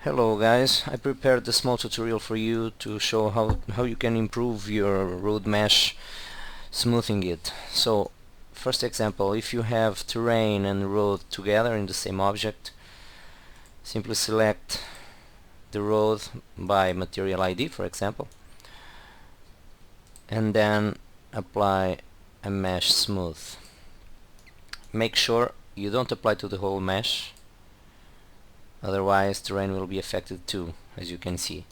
Hello guys, I prepared a small tutorial for you to show how you can improve your road mesh, smoothing it. So first example, if you have terrain and road together in the same object, simply select the road by material ID, for example, and then apply a mesh smooth. Make sure you don't apply to the whole mesh, otherwise terrain will be affected too, as you can see.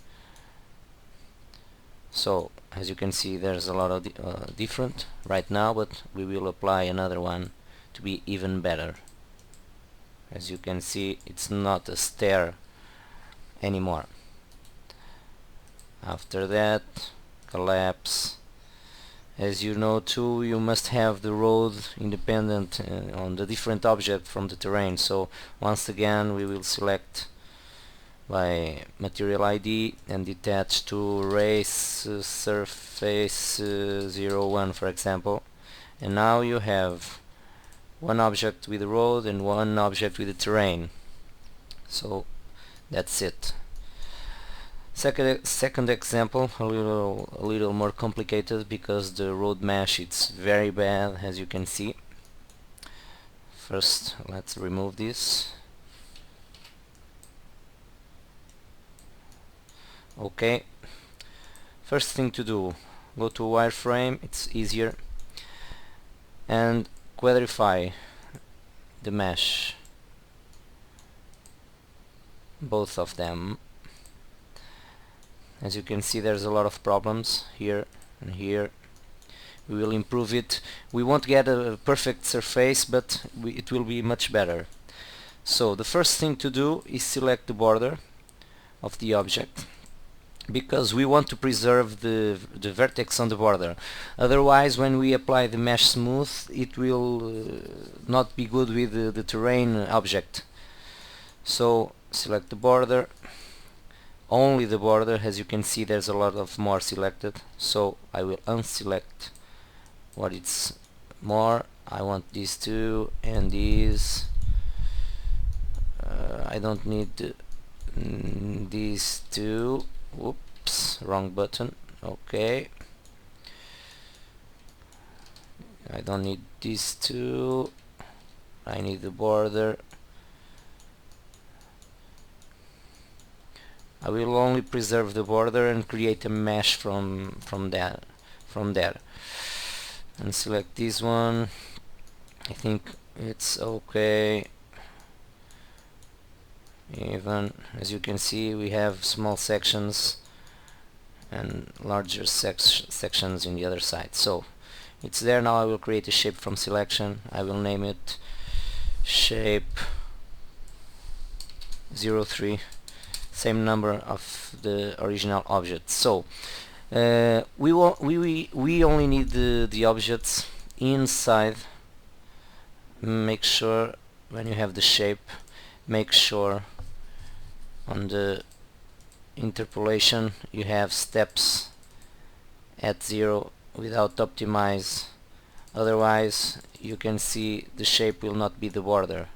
So as you can see, there's a lot of different right now, but we will apply another one to be even better. As you can see, it's not a stair anymore. After that, collapse. As you know too, you must have the road independent on the different object from the terrain. So once again, we will select by material ID and detach to race surface 01, for example, and now you have one object with the road and one object with the terrain. So that's it. Second example, a little more complicated because the road mesh it's very bad, as you can see. First, let's remove this. Okay, first thing to do, go to wireframe, it's easier, and quadrify the mesh, both of them. As you can see, there's a lot of problems here and here. We will improve it. We won't get a perfect surface, but it will be much better. So the first thing to do is select the border of the object, because we want to preserve the vertex on the border. Otherwise, when we apply the mesh smooth, it will not be good with the terrain object. So select the border, only the border. As you can see, there's a lot of more selected, so I will unselect what it's more. I want these two and these. I don't need these two. Whoops, wrong button. Okay, I don't need these two. I need the border. I will only preserve the border and create a mesh from there. And select this one. I think it's okay. Even as you can see, we have small sections and larger sections in the other side. So it's there now. I will create a shape from selection. I will name it shape 03, same number of the original object. So we only need the objects inside. Make sure when you have the shape, make sure on the interpolation you have steps at 0 without optimize, otherwise you can see the shape will not be the border.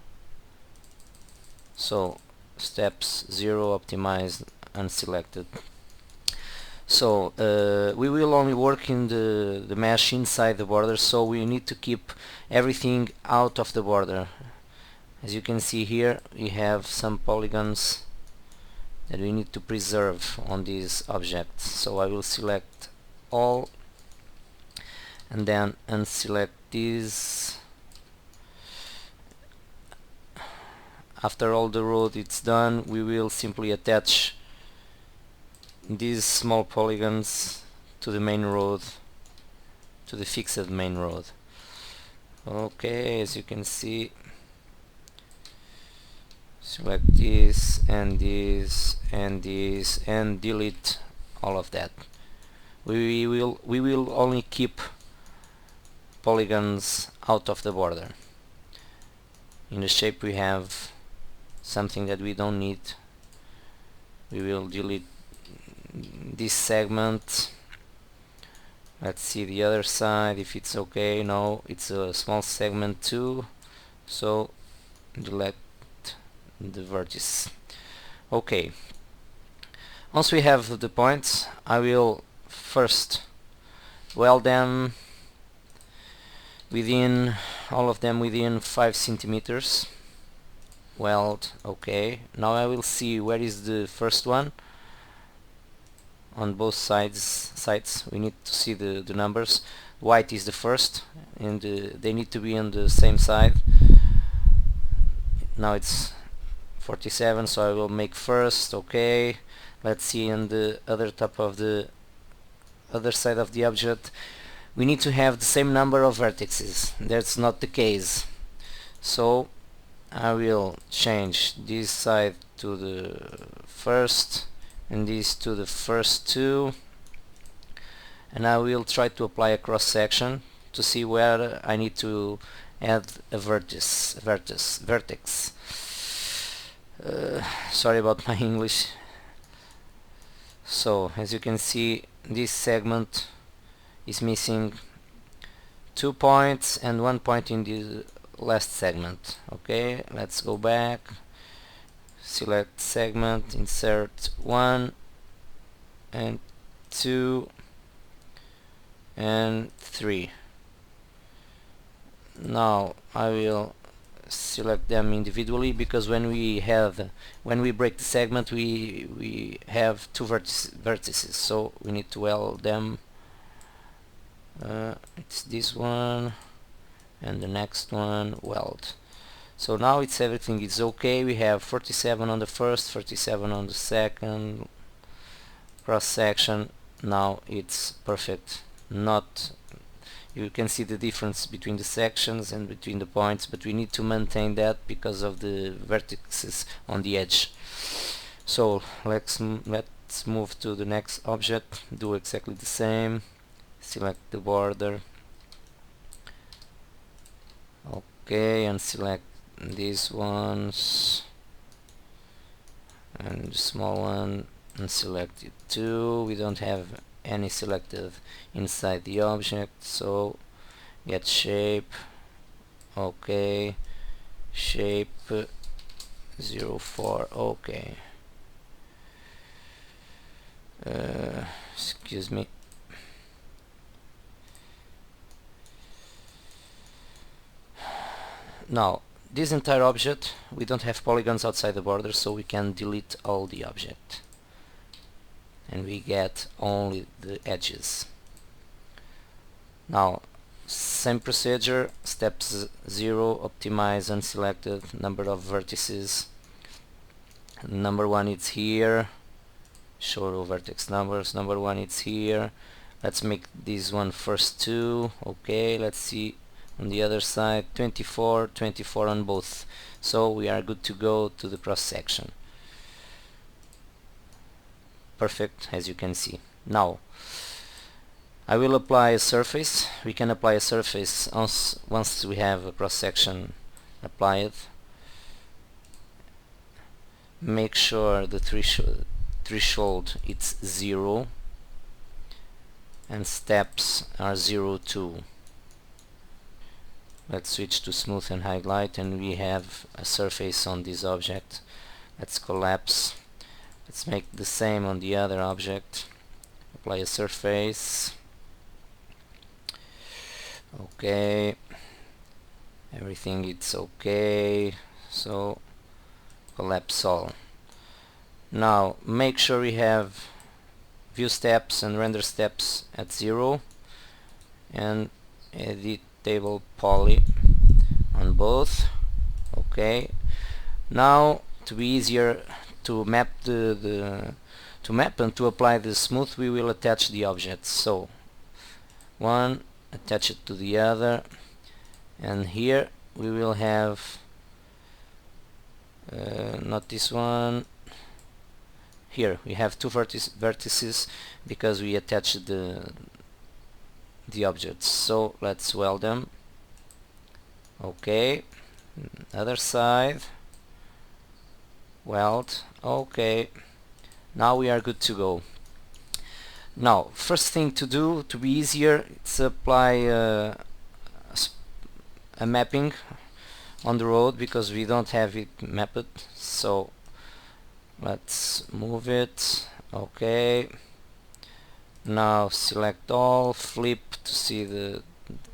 So steps 0, optimized, unselected. So we will only work in the mesh inside the border, so we need to keep everything out of the border. As you can see here, we have some polygons that we need to preserve on these objects. So I will select all and then unselect these. After all the road it's done, we will simply attach these small polygons to the main road, to the fixed main road. Okay, as you can see, select this and this and this and delete all of that. We will only keep polygons out of the border. In the shape we have something that we don't need. We will delete this segment. Let's see the other side if it's okay. No, it's a small segment too, so delete the vertice. Okay, once we have the points, I will first weld them within, all of them within 5 centimeters. Weld, okay. Now I will see where is the first one on both sides. We need to see the numbers. White is the first, and they need to be on the same side. Now it's 47, so I will make first, okay. Let's see on the other top of the other side of the object. We need to have the same number of vertices. That's not the case. So I will change this side to the first and this to the first two, and I will try to apply a cross section to see where I need to add a vertex. Sorry about my English. So as you can see, this segment is missing 2 points and 1 point in the last segment. Okay, let's go back, select segment, insert 1 and 2 and 3. Now I will select them individually, because when we break the segment we have 2 vertices, so we need to weld them. It's this one and the next one, weld. So now everything is okay. We have 47 on the first, 47 on the second, cross section. Now it's perfect. You can see the difference between the sections and between the points, but we need to maintain that because of the vertices on the edge. So let's move to the next object, do exactly the same, select the border, okay, and select these ones and the small one and select it too. We don't have any selected inside the object, so get shape, okay, shape 04, okay. Excuse me. Now this entire object, we don't have polygons outside the border, so we can delete all the object and we get only the edges. Now same procedure, step 0, optimize unselected number of vertices. Number 1 is here, show vertex numbers. Number 1 is here. Let's make this one first 2, okay. Let's see on the other side, 24 on both, so we are good to go to the cross section. Perfect, as you can see. Now I will apply a surface. We can apply a surface once we have a cross section applied. Make sure the threshold it's 0 and steps are 0, 2. Let's switch to smooth and highlight, and we have a surface on this object. Let's collapse. Let's make the same on the other object. Apply a surface. Okay, everything it's okay, so collapse all. Now make sure we have view steps and render steps at 0 and edit table poly on both. Okay, now to be easier to map and to apply the smooth, we will attach the objects. So one, attach it to the other, and here we will have not this one, here we have 2 vertices because we attached the objects. So let's weld them. Okay, other side, weld. Okay, now we are good to go. Now first thing to do, to be easier, it's apply a mapping on the road because we don't have it mapped. So let's move it. Okay, now select all, flip to see the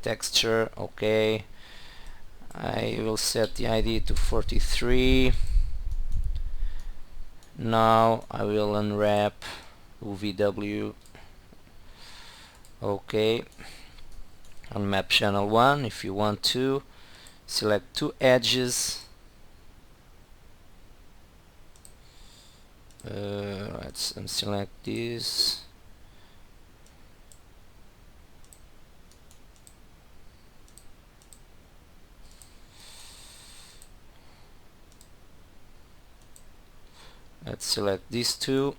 texture. Okay, I will set the ID to 43. Now I will unwrap UVW. Okay, on map channel 1. If you want to select two edges, let's unselect this. Let's select these two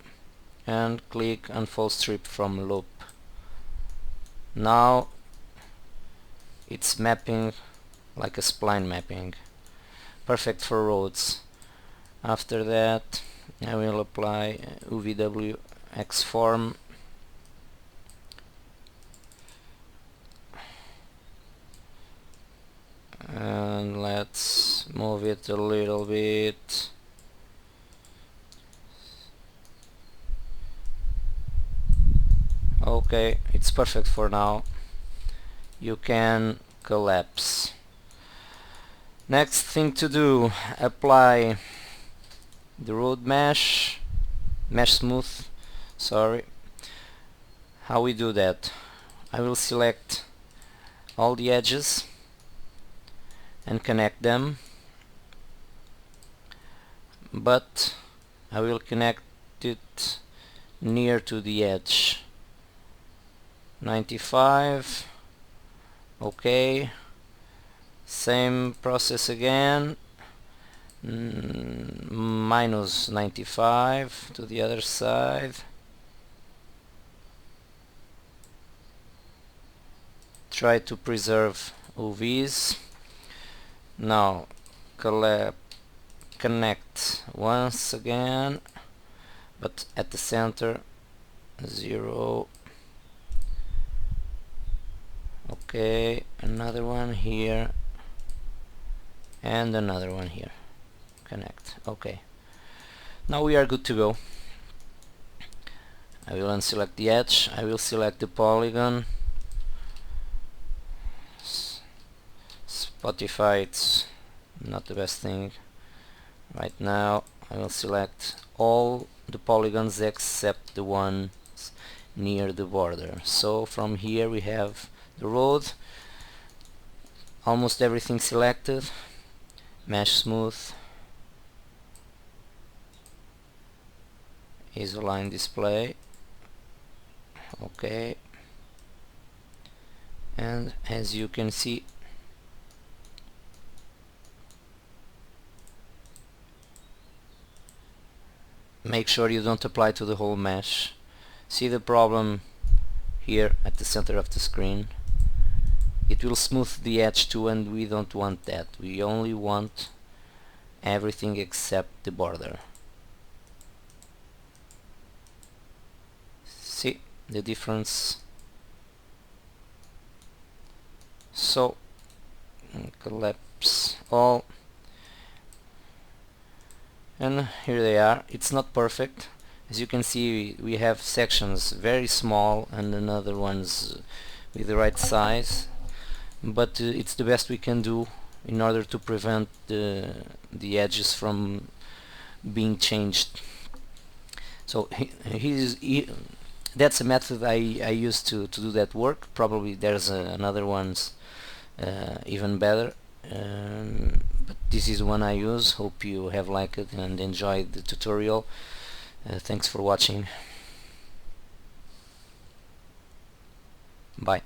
and click unfold strip from loop. Now it's mapping like a spline mapping, perfect for roads. After that I will apply UVW X form. And let's move it a little bit. Okay, it's perfect for now. You can collapse. Next thing to do, apply the road mesh smooth, sorry. How we do that? I will select all the edges and connect them, but I will connect it near to the edge. 95. Okay, same process again. Minus 95 to the other side. Try to preserve UVs. Now connect once again, but at the center, 0. Okay, another one here and another one here. Connect. Okay, now we are good to go. I will unselect the edge, I will select the polygon. Spotify, it's not the best thing right now. I will select all the polygons except the ones near the border. So from here we have the road, almost everything selected. Mesh smooth, isoline display. Okay, and as you can see, make sure you don't apply to the whole mesh. See the problem here at the center of the screen? It will smooth the edge too, and we don't want that. We only want everything except the border. See the difference? So collapse all, and here they are. It's not perfect. As you can see, we have sections very small and another ones with the right size, but it's the best we can do in order to prevent the edges from being changed. So that's a method I use to do that work. Probably there's another ones even better, but this is one I use. Hope you have liked it and enjoyed the tutorial. Thanks for watching. Bye.